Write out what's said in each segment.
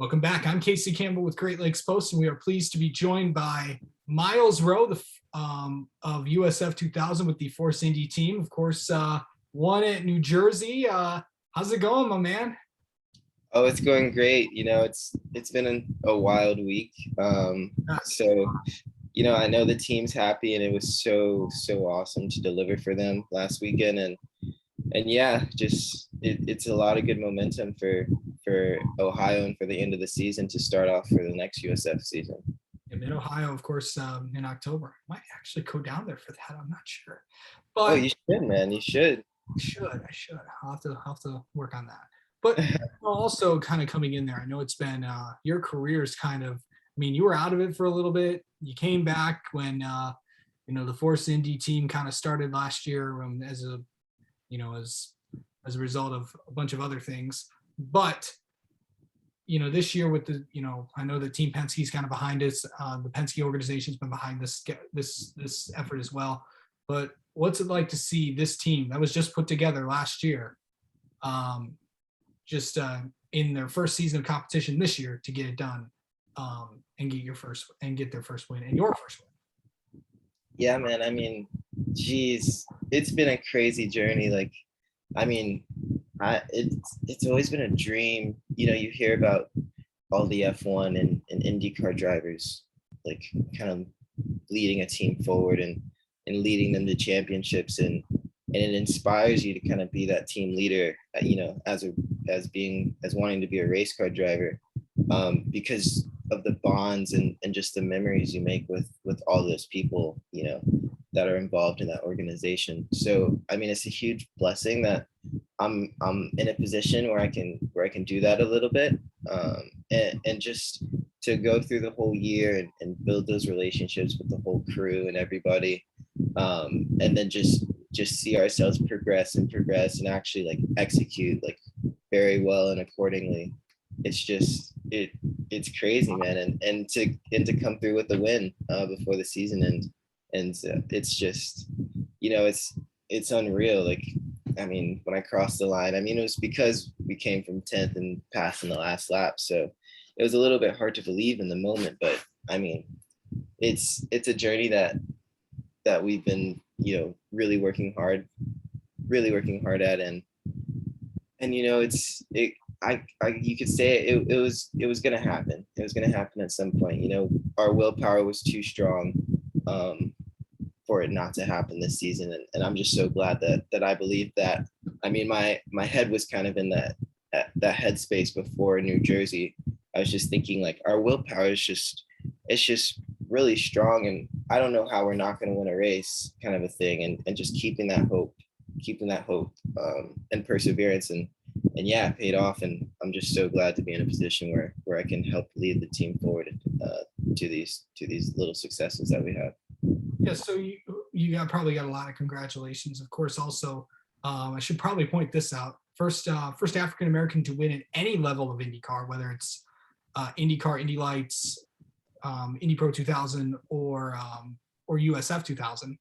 Welcome back. I'm Casey Campbell with Great Lakes Post, and we are pleased to be joined by Myles Rowe of USF 2000 with the Force Indy team. Of course, one at New Jersey. How's it going, my man? Oh, it's going great. It's been a wild week. So, I know the team's happy, and it was so awesome to deliver for them last weekend, and yeah, just it's a lot of good momentum for Ohio and for the end of the season to start off for the next USF season. In Mid Ohio, of course, in October. Might actually go down there for that. I'm not sure, Oh, but you should, man. You should. I should. I'll have to work on that. But also, kind of coming in there, I know it's been your career's kind of. I mean, you were out of it for a little bit. You came back when the Force Indy team kind of started last year as a as a result of a bunch of other things. But this year with the I know that Team Penske's kind of behind us. The Penske organization's been behind this effort as well. But what's it like to see this team that was just put together last year, in their first season of competition this year to get it done, and get their first win and your first win? Yeah, man. I mean, geez, it's been a crazy journey. It's always been a dream. You hear about all the F1 and IndyCar drivers, like kind of leading a team forward and leading them to championships, and it inspires you to kind of be that team leader, as wanting to be a race car driver, because of the bonds and just the memories you make with all those people, that are involved in that organization. So, I mean, it's a huge blessing that I'm in a position where I can do that a little bit, and just to go through the whole year and build those relationships with the whole crew and everybody, and then just see ourselves progress and actually like execute like very well and accordingly. It's crazy, man, and to come through with the win before the season and it's just it's unreal. Like, I mean, when I crossed the line, I mean, it was because we came from 10th and passed in the last lap, so it was a little bit hard to believe in the moment, but I mean, it's a journey that we've been really working hard at, and you could say it was gonna happen. It was gonna happen at some point. Our willpower was too strong for it not to happen this season, and I'm just so glad that I believed that. I mean, my head was kind of in that headspace before New Jersey. I was just thinking like our willpower is just really strong, and I don't know how we're not going to win a race, kind of a thing, and just keeping that hope and perseverance, and yeah, it paid off, and I'm just so glad to be in a position where I can help lead the team forward to these little successes that we have. Yeah, so you probably got a lot of congratulations. Of course, also I should probably point this out. First African American to win at any level of IndyCar, whether it's IndyCar, Indy Lights, Indy Pro 2000, or USF 2000.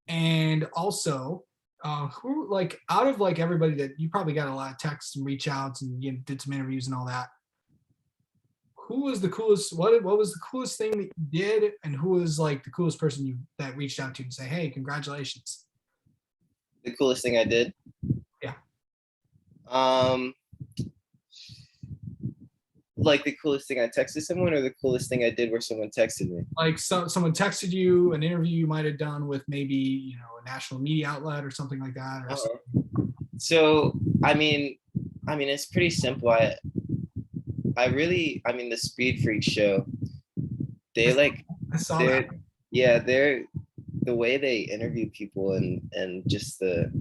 And also, who, like, out of like everybody that you probably got a lot of texts and reach outs and did some interviews and all that, who was the coolest? What was the coolest thing that you did, and who was like the coolest person that reached out to you and say, "Hey, congratulations"? The coolest thing I did? Yeah. Like the coolest thing I texted someone, or the coolest thing I did where someone texted me? Like someone texted you, an interview you might have done with maybe a national media outlet or something like that. Or So I mean, it's pretty simple. I mean, the Speed Freak show, I saw that. Yeah, they're the way they interview people, and just the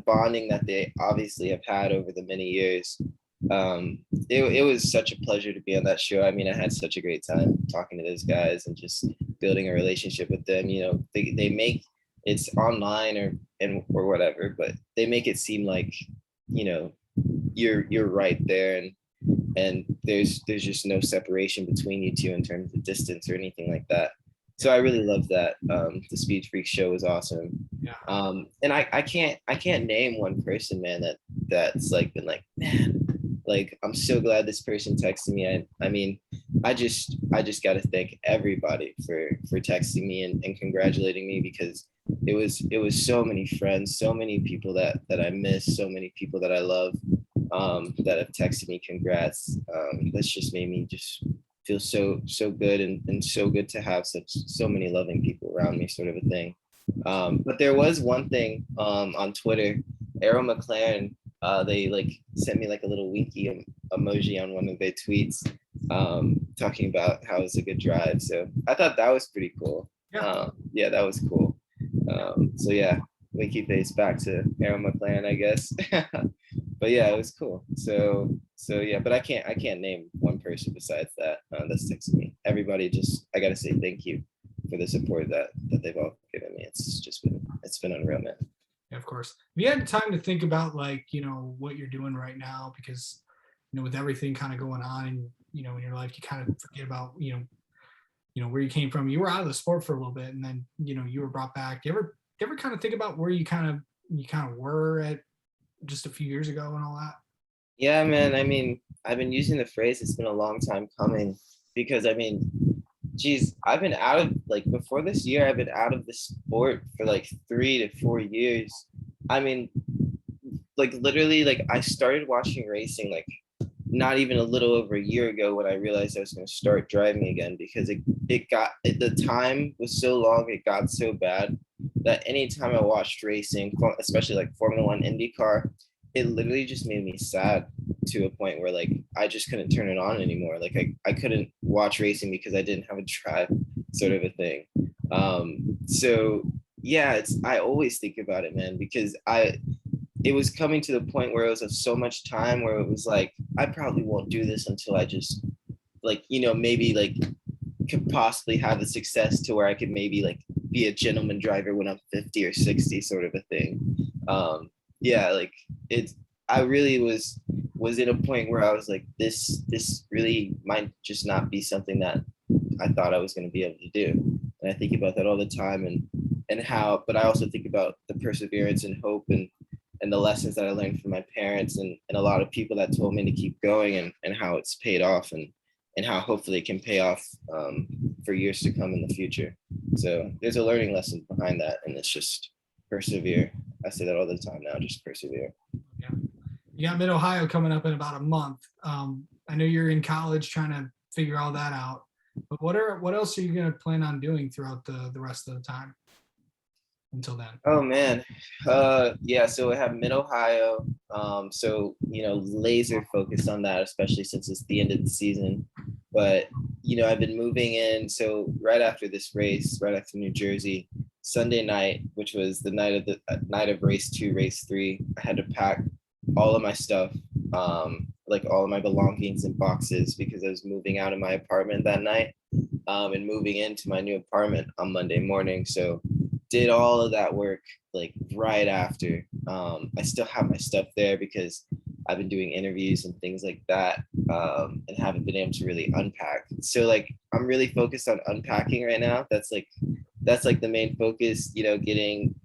bonding that they obviously have had over the many years. It was such a pleasure to be on that show. I mean, I had such a great time talking to those guys and just building a relationship with them. They make it's online or whatever, but they make it seem like you're right there, and there's just no separation between you two in terms of distance or anything like that. So I really love that. The Speed Freak show was awesome. Yeah. And I can't name one person, man, that's like been like, man, Like, I'm so glad this person texted me. I mean, I just got to thank everybody for texting me and congratulating me, because it was so many friends, so many people that I miss, so many people that I love, that have texted me congrats. That's just made me just feel so good, and so good to have so many loving people around me, sort of a thing. But there was one thing on Twitter, Arrow McLaren, they like sent me like a little winky emoji on one of their tweets, talking about how it was a good drive. So I thought that was pretty cool. Yeah. Yeah, that was cool. So yeah, winky face back to Arrow McLaren, I guess. But yeah, it was cool. So yeah, but I can't name one person besides that that's texted me. Everybody, just I gotta say thank you for the support that they've all given me. It's been unreal, man. Yeah, of course. Have you had time to think about like, what you're doing right now? Because, with everything kind of going on and, in your life, you kind of forget about, where you came from. You were out of the sport for a little bit and then, you were brought back. You ever kind of think about where you kind of were at just a few years ago and all that? Yeah, man. I mean, I've been using the phrase, it's been a long time coming, because I mean, geez, I've been out of, like, before this year, I've been out of the sport for like 3 to 4 years. I mean, like literally, like I started watching racing like not even a little over a year ago, when I realized I was going to start driving again, because the time was so long, it got so bad that anytime I watched racing, especially like Formula One, IndyCar, it literally just made me sad, to a point where like I just couldn't turn it on anymore. Like I couldn't watch racing because I didn't have a drive, sort of a thing. So yeah, I always think about it, man, because it was coming to the point where it was of so much time where it was like, I probably won't do this until I just, like, maybe like could possibly have the success to where I could maybe like be a gentleman driver when I'm 50 or 60, sort of a thing. Yeah, like it's, I really was in a point where I was like, this really might just not be something that I thought I was going to be able to do. And I think about that all the time, and how, but I also think about the perseverance and hope, and the lessons that I learned from my parents, and a lot of people that told me to keep going, and how it's paid off, and how hopefully it can pay off for years to come in the future. So there's a learning lesson behind that, and it's just persevere. I say that all the time now, just persevere. Yeah. You got Mid Ohio coming up in about a month. I know you're in college trying to figure all that out, but what else are you going to plan on doing throughout the rest of the time until then? Oh man, yeah. So I have Mid Ohio. So laser focused on that, especially since it's the end of the season. But I've been moving in. So right after this race, right after New Jersey, Sunday night, which was the night of race 2, race 3, I had to pack all of my stuff, like all of my belongings in boxes, because I was moving out of my apartment that night, and moving into my new apartment on Monday morning. So did all of that work like right after. I still have my stuff there because I've been doing interviews and things like that, and haven't been able to really unpack. So like I'm really focused on unpacking right now. That's like the main focus. Getting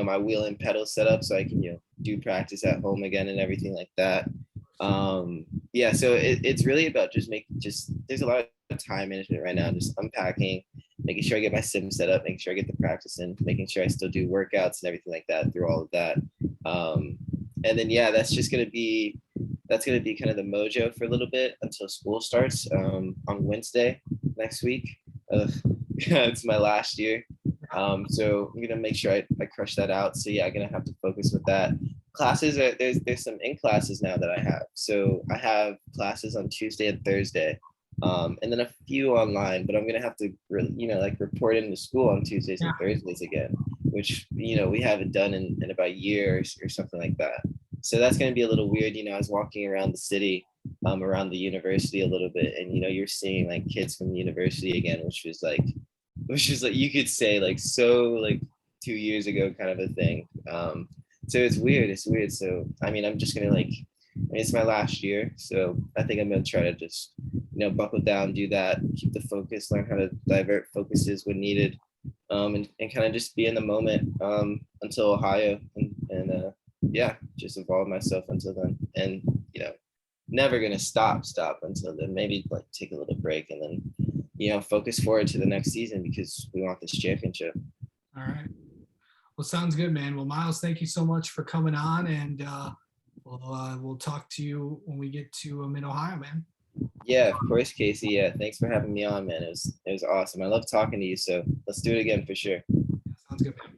my wheel and pedal set up so I can do practice at home again and everything like that. Yeah, so it's really about just there's a lot of time management right now, just unpacking, making sure I get my sim set up, making sure I get the practice in, making sure I still do workouts and everything like that through all of that. And then yeah, that's gonna be kind of the mojo for a little bit until school starts on Wednesday next week. It's my last year. So I'm gonna make sure I crush that out. So yeah, I'm gonna have to focus with that. Classes there's some in classes now that I have. So I have classes on Tuesday and Thursday, and then a few online. But I'm gonna have to like report into school on Tuesdays and Thursdays again, which we haven't done in about years or something like that. So that's gonna be a little weird. I was walking around the city, around the university a little bit, and you're seeing like kids from the university again, which is like you could say like so like 2 years ago kind of a thing. So it's weird. It's weird. So I mean, I'm just gonna it's my last year, so I think I'm gonna try to just buckle down, do that, keep the focus, learn how to divert focuses when needed, and kind of just be in the moment until Ohio, and yeah, just involve myself until then. And never gonna stop until then. Maybe like take a little break and then focus forward to the next season because we want this championship. All right. Well, sounds good, man. Well, Myles, thank you so much for coming on, and we'll talk to you when we get to Mid Ohio, man. Yeah, of course, Casey. Yeah, thanks for having me on, man. It was awesome. I love talking to you. So let's do it again for sure. Sounds good, man.